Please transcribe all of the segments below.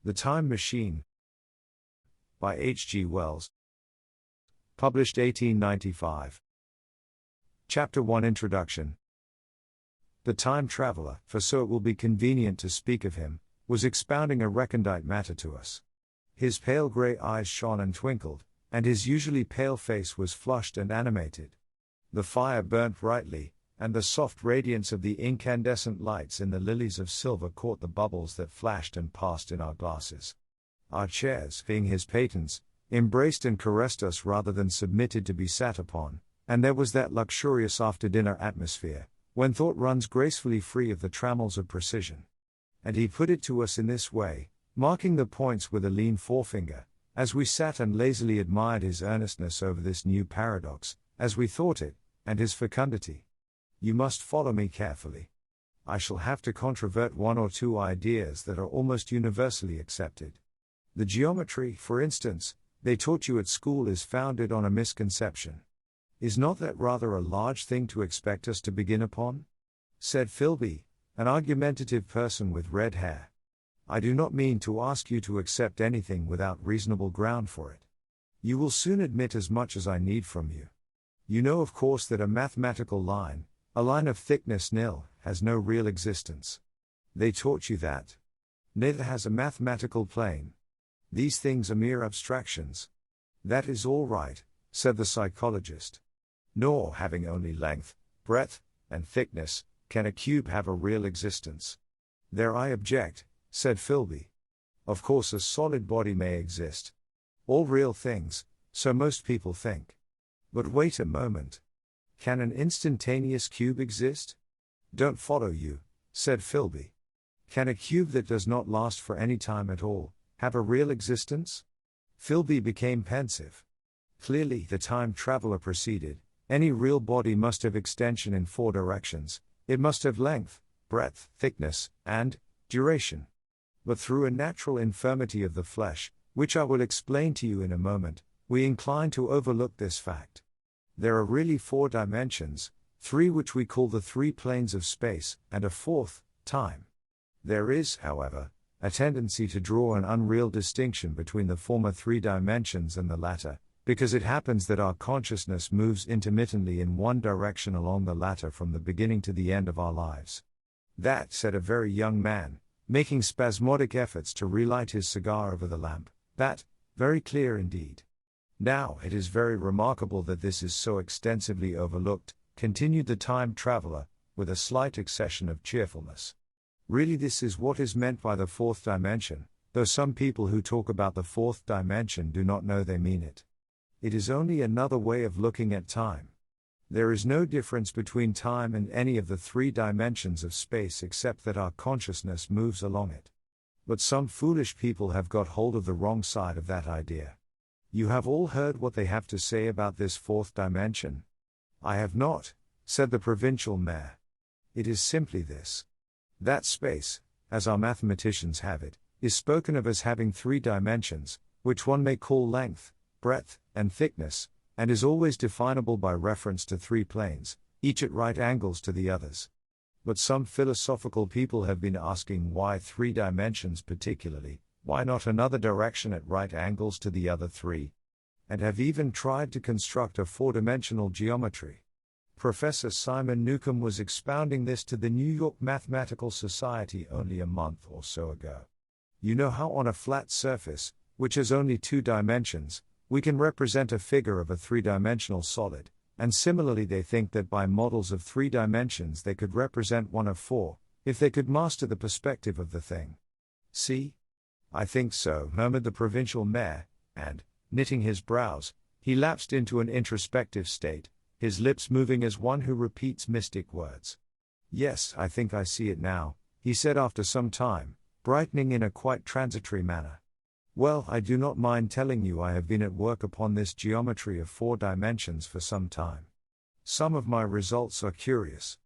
The Time Machine by H.G. Wells. Published 1895. Chapter 1 Introduction. The time traveler, for so it will be convenient to speak of him, was expounding a recondite matter to us. His pale grey eyes shone and twinkled, and his usually pale face was flushed and animated. The fire burnt brightly, and the soft radiance of the incandescent lights in the lilies of silver caught the bubbles that flashed and passed in our glasses. Our chairs, being his patents, embraced and caressed us rather than submitted to be sat upon, and there was that luxurious after-dinner atmosphere, when thought runs gracefully free of the trammels of precision. And he put it to us in this way, marking the points with a lean forefinger, as we sat and lazily admired his earnestness over this new paradox, as we thought it, and his fecundity. You must follow me carefully. I shall have to controvert one or two ideas that are almost universally accepted. The geometry, for instance, they taught you at school is founded on a misconception. Is not that rather a large thing to expect us to begin upon? Said Philby, an argumentative person with red hair. I do not mean to ask you to accept anything without reasonable ground for it. You will soon admit as much as I need from you. You know of course that a mathematical line, a line of thickness nil, has no real existence. They taught you that. Neither has a mathematical plane. These things are mere abstractions. That is all right, said the psychologist. Nor, having only length, breadth, and thickness, can a cube have a real existence. There I object, said Philby. Of course a solid body may exist. All real things, so most people think. But wait a moment. Can an instantaneous cube exist? Don't follow you, said Philby. Can a cube that does not last for any time at all have a real existence? Philby became pensive. Clearly, the time traveler proceeded, any real body must have extension in four directions. It must have length, breadth, thickness, and duration. But through a natural infirmity of the flesh, which I will explain to you in a moment, we incline to overlook this fact. There are really four dimensions, three which we call the three planes of space, and a fourth, time. There is, however, a tendency to draw an unreal distinction between the former three dimensions and the latter, because it happens that our consciousness moves intermittently in one direction along the latter from the beginning to the end of our lives. That, said a very young man, making spasmodic efforts to relight his cigar over the lamp, that, very clear indeed. Now it is very remarkable that this is so extensively overlooked, continued the time traveler, with a slight accession of cheerfulness. Really this is what is meant by the fourth dimension, though some people who talk about the fourth dimension do not know they mean it. It is only another way of looking at time. There is no difference between time and any of the three dimensions of space except that our consciousness moves along it. But some foolish people have got hold of the wrong side of that idea. You have all heard what they have to say about this fourth dimension? I have not, said the provincial mayor. It is simply this. That space, as our mathematicians have it, is spoken of as having three dimensions, which one may call length, breadth, and thickness, and is always definable by reference to three planes, each at right angles to the others. But some philosophical people have been asking why three dimensions particularly, why not another direction at right angles to the other three? And have even tried to construct a four-dimensional geometry. Professor Simon Newcomb was expounding this to the New York Mathematical Society only a month or so ago. You know how on a flat surface, which has only two dimensions, we can represent a figure of a three-dimensional solid, and similarly they think that by models of three dimensions they could represent one of four, if they could master the perspective of the thing. See? I think so, murmured the provincial mayor, and, knitting his brows, he lapsed into an introspective state, his lips moving as one who repeats mystic words. Yes, I think I see it now, he said after some time, brightening in a quite transitory manner. Well, I do not mind telling you I have been at work upon this geometry of four dimensions for some time. Some of my results are curious.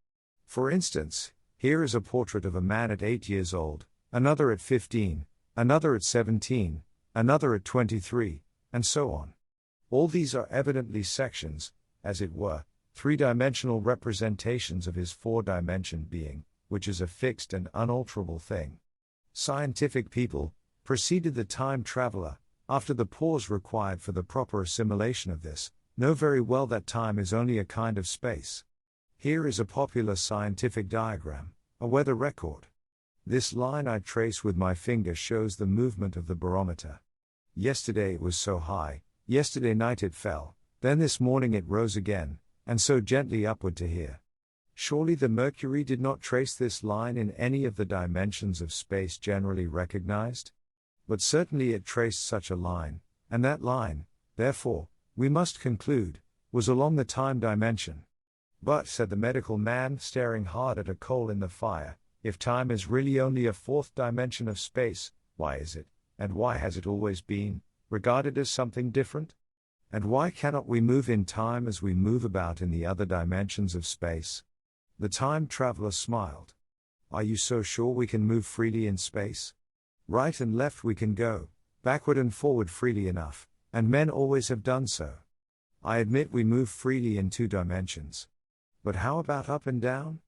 For instance, here is a portrait of a man at 8 years old, another at 15, another at 17, another at 23, and so on. All these are evidently sections, as it were, three-dimensional representations of his four-dimension being, which is a fixed and unalterable thing. Scientific people, proceeded the time traveler, after the pause required for the proper assimilation of this, know very well that time is only a kind of space. Here is a popular scientific diagram, a weather record. This line I trace with my finger shows the movement of the barometer. Yesterday it was so high, yesterday night it fell, then this morning it rose again, and so gently upward to here. Surely the mercury did not trace this line in any of the dimensions of space generally recognized? But certainly it traced such a line, and that line, therefore, we must conclude, was along the time dimension. But, said the medical man, staring hard at a coal in the fire, if time is really only a fourth dimension of space, why is it, and why has it always been, regarded as something different? And why cannot we move in time as we move about in the other dimensions of space? The time traveler smiled. Are you so sure we can move freely in space? Right and left we can go, backward and forward freely enough, and men always have done so. I admit we move freely in 2 dimensions. But how about up and down?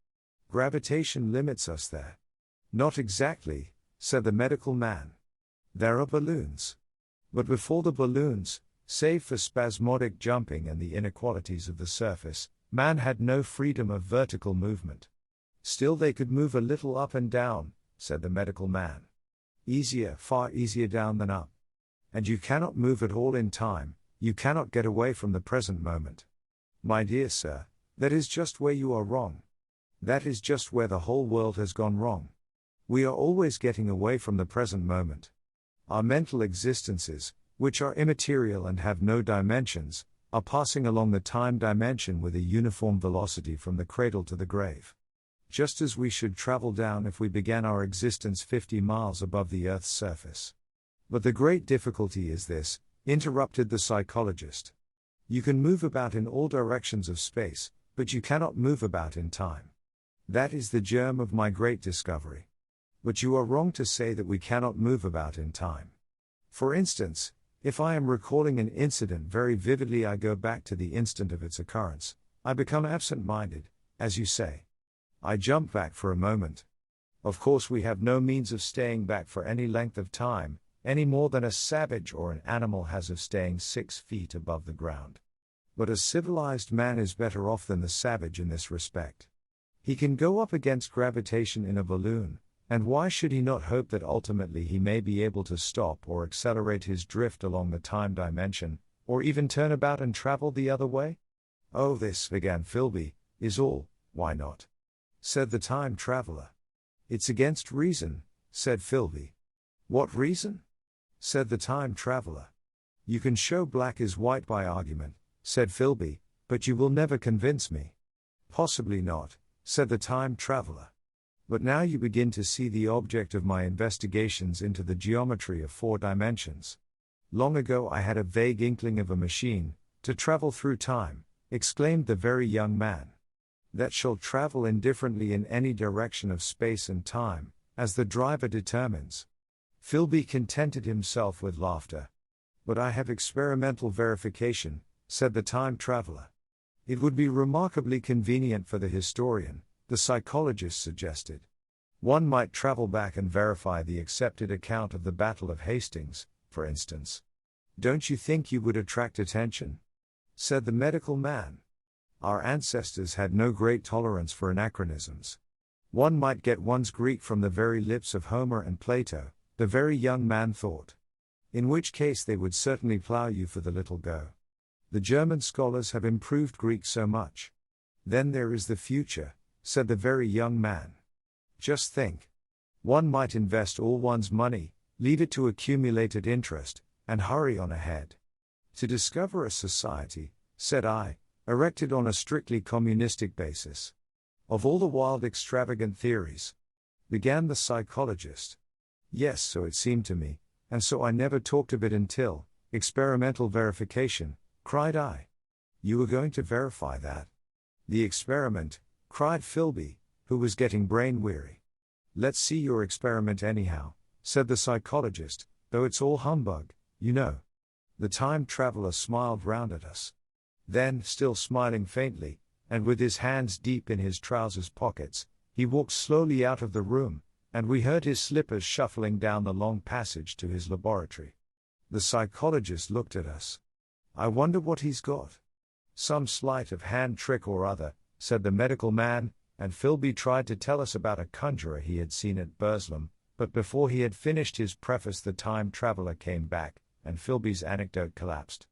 Gravitation limits us there. Not exactly, said the medical man. There are balloons. But before the balloons, save for spasmodic jumping and the inequalities of the surface, man had no freedom of vertical movement. Still they could move a little up and down, said the medical man. Easier, far easier down than up. And you cannot move at all in time, you cannot get away from the present moment. My dear sir, that is just where you are wrong. That is just where the whole world has gone wrong. We are always getting away from the present moment. Our mental existences, which are immaterial and have no dimensions, are passing along the time dimension with a uniform velocity from the cradle to the grave. Just as we should travel down if we began our existence 50 miles above the Earth's surface. But the great difficulty is this, interrupted the psychologist. You can move about in all directions of space, but you cannot move about in time. That is the germ of my great discovery. But you are wrong to say that we cannot move about in time. For instance, if I am recalling an incident very vividly, I go back to the instant of its occurrence. I become absent-minded, as you say. I jump back for a moment. Of course we have no means of staying back for any length of time, any more than a savage or an animal has of staying 6 feet above the ground. But a civilized man is better off than the savage in this respect. He can go up against gravitation in a balloon, and why should he not hope that ultimately he may be able to stop or accelerate his drift along the time dimension, or even turn about and travel the other way? Oh, this, began Philby, is all, why not? Said the time traveler. It's against reason, said Philby. What reason? Said the time traveler. You can show black is white by argument, said Philby, but you will never convince me. Possibly not, said the time traveler. But now you begin to see the object of my investigations into the geometry of 4 dimensions. Long ago I had a vague inkling of a machine, to travel through time, exclaimed the very young man. That shall travel indifferently in any direction of space and time, as the driver determines. Philby contented himself with laughter. But I have experimental verification, said the time traveler. It would be remarkably convenient for the historian, the psychologist suggested. One might travel back and verify the accepted account of the Battle of Hastings, for instance. Don't you think you would attract attention? Said the medical man. Our ancestors had no great tolerance for anachronisms. One might get one's Greek from the very lips of Homer and Plato, the very young man thought. In which case they would certainly plough you for the little go. The German scholars have improved Greek so much. Then there is the future, said the very young man. Just think. One might invest all one's money, leave it to accumulate at interest, and hurry on ahead. To discover a society, said I, erected on a strictly communistic basis. Of all the wild extravagant theories, began the psychologist. Yes, so it seemed to me, and so I never talked of it until, experimental verification, cried I. You were going to verify that? The experiment, cried Philby, who was getting brain weary. Let's see your experiment anyhow, said the psychologist, though it's all humbug, you know. The time traveler smiled round at us. Then, still smiling faintly, and with his hands deep in his trousers pockets, he walked slowly out of the room, and we heard his slippers shuffling down the long passage to his laboratory. The psychologist looked at us. "I wonder what he's got." "Some sleight of hand trick or other," said the medical man, and Philby tried to tell us about a conjurer he had seen at Burslem, but before he had finished his preface the time traveler came back, and Philby's anecdote collapsed.